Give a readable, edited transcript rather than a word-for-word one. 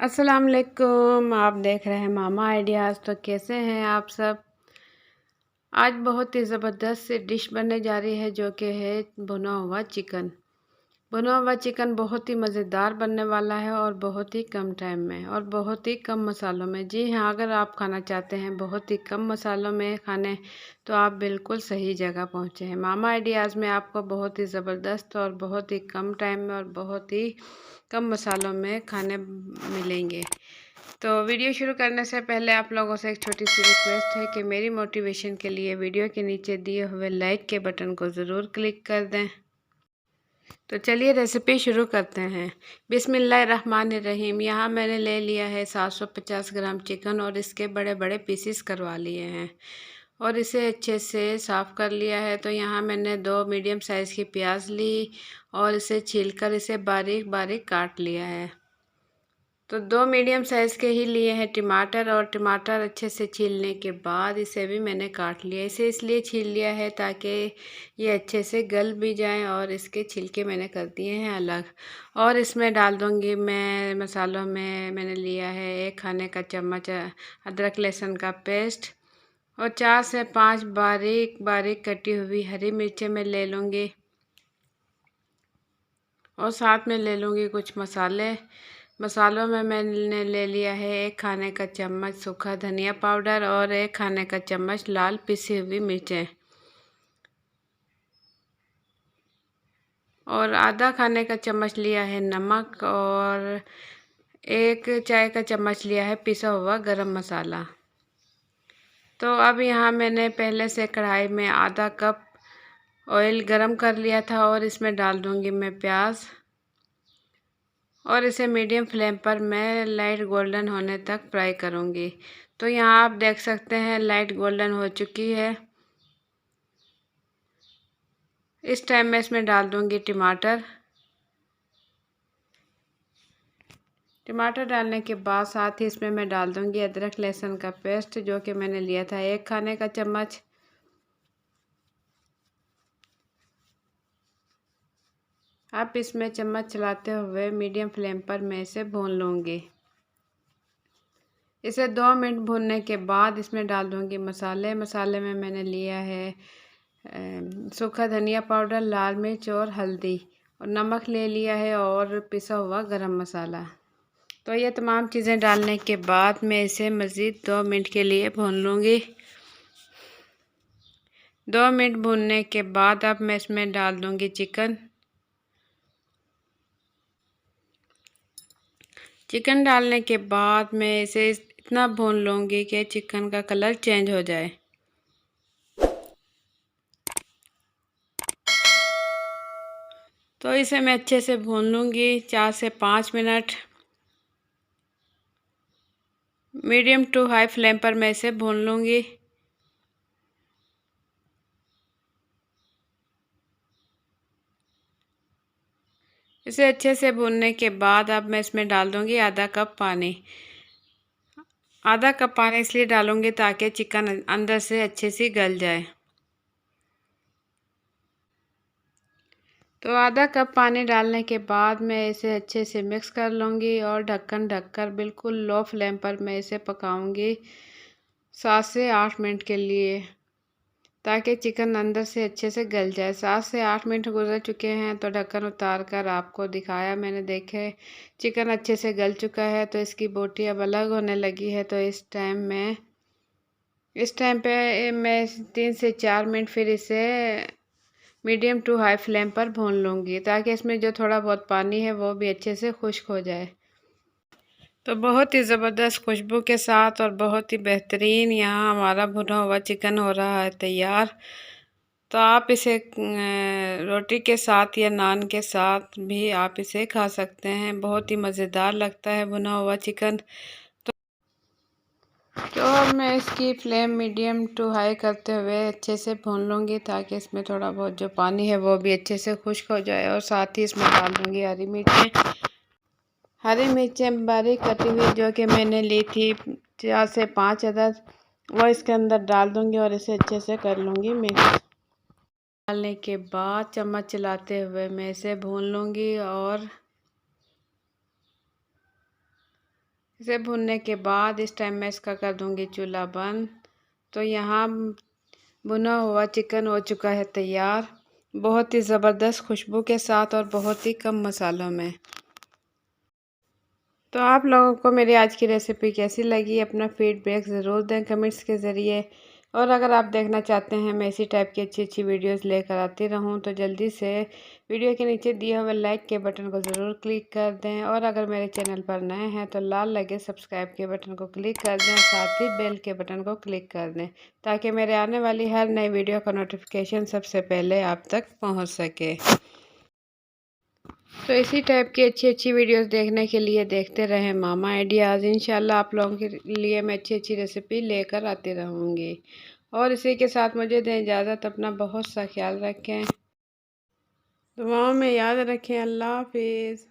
अस्सलाम वालेकुम। आप देख रहे हैं मामा आइडियाज़। तो कैसे हैं आप सब। आज बहुत ही ज़बरदस्त सी डिश बनने जा रही है जो कि है भुना हुआ चिकन। भुना हुआ चिकन बहुत ही मज़ेदार बनने वाला है और बहुत ही कम टाइम में और बहुत ही कम मसालों में। जी हाँ, अगर आप खाना चाहते हैं बहुत ही कम मसालों में खाने तो आप बिल्कुल सही जगह पहुँचे हैं। मामा आइडियाज़ में आपको बहुत ही ज़बरदस्त और बहुत ही कम टाइम में और बहुत ही कम मसालों में खाने मिलेंगे। तो वीडियो शुरू करने से पहले आप लोगों से एक छोटी सी रिक्वेस्ट है कि मेरी मोटिवेशन के लिए वीडियो के नीचे दिए हुए लाइक के बटन को ज़रूर क्लिक कर दें। तो चलिए रेसिपी शुरू करते हैं। बिस्मिल्लाहिर्रहमानिर्रहीम। यहाँ मैंने ले लिया है 750 ग्राम चिकन और इसके बड़े बड़े पीसीस करवा लिए हैं और इसे अच्छे से साफ़ कर लिया है। तो यहाँ मैंने 2 मीडियम साइज़ की प्याज ली और इसे छीलकर इसे बारीक बारीक काट लिया है। तो 2 मीडियम साइज़ के ही लिए हैं टमाटर और टमाटर अच्छे से छीलने के बाद इसे भी मैंने काट लिया। इसे इसलिए छील लिया है ताकि ये अच्छे से गल भी जाए और इसके छिलके मैंने कर दिए हैं अलग। और इसमें डाल दूँगी मैं मसालों में मैंने लिया है 1 खाने का चम्मच अदरक लहसुन का पेस्ट और 4 से 5 बारीक बारीक कटी हुई हरी मिर्चें मैं ले लूँगी और साथ में ले लूँगी कुछ मसाले। मसालों में मैंने ले लिया है 1 खाने का चम्मच सूखा धनिया पाउडर और 1 खाने का चम्मच लाल पिसी हुई मिर्चें और आधा खाने का चम्मच लिया है नमक और 1 चाय का चम्मच लिया है पिसा हुआ गरम मसाला। तो अब यहाँ मैंने पहले से कढ़ाई में आधा कप ऑयल गरम कर लिया था और इसमें डाल दूँगी मैं प्याज और इसे मीडियम फ्लेम पर मैं लाइट गोल्डन होने तक फ्राई करूँगी। तो यहाँ आप देख सकते हैं लाइट गोल्डन हो चुकी है। इस टाइम मैं इसमें डाल दूँगी टमाटर। टमाटर डालने के बाद साथ ही इसमें मैं डाल दूँगी अदरक लहसुन का पेस्ट जो कि मैंने लिया था 1 खाने का चम्मच। अब इसमें चम्मच चलाते हुए मीडियम फ्लेम पर मैं इसे भून लूँगी। इसे 2 मिनट भूनने के बाद इसमें डाल दूँगी मसाले। मसाले में मैंने लिया है सूखा धनिया पाउडर, लाल मिर्च और हल्दी और नमक ले लिया है और पिसा हुआ गरम मसाला। तो ये तमाम चीज़ें डालने के बाद मैं इसे मज़ीद 2 मिनट के लिए भून लूँगी। 2 मिनट भूनने के बाद अब मैं इसमें डाल दूँगी चिकन। चिकन डालने के बाद मैं इसे इतना भून लूँगी कि चिकन का कलर चेंज हो जाए। तो इसे मैं अच्छे से भून लूँगी 4 से 5 minute. Medium to high flame पर मैं इसे भून लूँगी। इसे अच्छे से भूनने के बाद अब मैं इसमें डाल दूँगी आधा कप पानी। आधा कप पानी इसलिए डालूँगी ताकि चिकन अंदर से अच्छे से गल जाए। तो आधा कप पानी डालने के बाद मैं इसे अच्छे से मिक्स कर लूँगी और ढक्कन ढककर बिल्कुल लो फ्लेम पर मैं इसे पकाऊँगी 7 से 8 मिनट के लिए ताकि चिकन अंदर से अच्छे से गल जाए। 7 से 8 मिनट गुजर चुके हैं तो ढक्कन उतार कर आपको दिखाया मैंने, देखे चिकन अच्छे से गल चुका है। तो इसकी बोटी अब अलग होने लगी है। तो इस टाइम पे मैं 3 से 4 मिनट फिर इसे मीडियम टू हाई फ्लेम पर भून लूँगी ताकि इसमें जो थोड़ा बहुत पानी है वो भी अच्छे से खुश्क हो जाए। तो बहुत ही ज़बरदस्त खुशबू के साथ और बहुत ही बेहतरीन यहाँ हमारा भुना हुआ चिकन हो रहा है तैयार। तो आप इसे रोटी के साथ या नान के साथ भी आप इसे खा सकते हैं। बहुत ही मज़ेदार लगता है भुना हुआ चिकन। तो अब मैं इसकी फ्लेम मीडियम टू हाई करते हुए अच्छे से भून लूँगी ताकि इसमें थोड़ा बहुत जो पानी है वो भी अच्छे से खुश्क हो जाए और साथ ही इसमें डाल दूँगी हरी मिर्चें। हरी मिर्चें बारीक कटी हुई जो कि मैंने ली थी 4 से 5 अदद, वो इसके अंदर डाल दूँगी और इसे अच्छे से कर लूँगी मिक्स। डालने के बाद चम्मच चलाते हुए मैं इसे भून लूँगी और इसे भुनने के बाद इस टाइम मैं इसका कर दूंगी चूल्हा बंद। तो यहाँ भुना हुआ चिकन हो चुका है तैयार, बहुत ही ज़बरदस्त खुशबू के साथ और बहुत ही कम मसालों में। तो आप लोगों को मेरी आज की रेसिपी कैसी लगी, अपना फीडबैक ज़रूर दें कमेंट्स के ज़रिए। और अगर आप देखना चाहते हैं मैं इसी टाइप की अच्छी अच्छी वीडियोस लेकर आती रहूं, तो जल्दी से वीडियो के नीचे दिए हुए लाइक के बटन को ज़रूर क्लिक कर दें। और अगर मेरे चैनल पर नए हैं तो लाल लगे सब्सक्राइब के बटन को क्लिक कर दें और साथ ही बेल के बटन को क्लिक कर दें, ताकि मेरे आने वाली हर नई वीडियो का नोटिफिकेशन सबसे पहले आप तक पहुँच सके। तो इसी टाइप की अच्छी अच्छी वीडियोस देखने के लिए देखते रहें मामा आइडियाज़। इंशाल्लाह आप लोगों के लिए मैं अच्छी अच्छी रेसिपी लेकर आती रहूँगी। और इसी के साथ मुझे दें इजाज़त, अपना बहुत सा ख्याल रखें, दुआओं में याद रखें। अल्लाह हाफिज़।